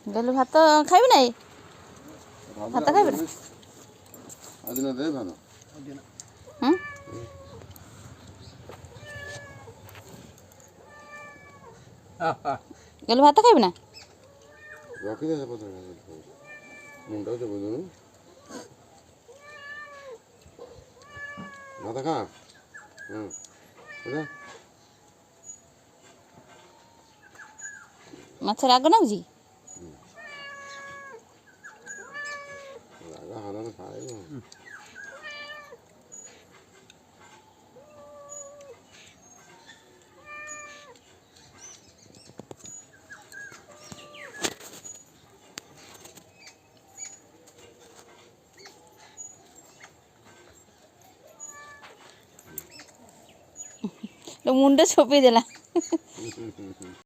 গেলু ভাত খাইবি নাই ভাত খাইবি না আদিনা দে ভালো হুম গেলু ভাত খাইবি না রাখি দে পথে মুন্ডাও যাবো না ভাত খা মাছের রাগ নাগুছি রাগা হারানো খাইব মুন্ডে ছপিয়ে দিলাম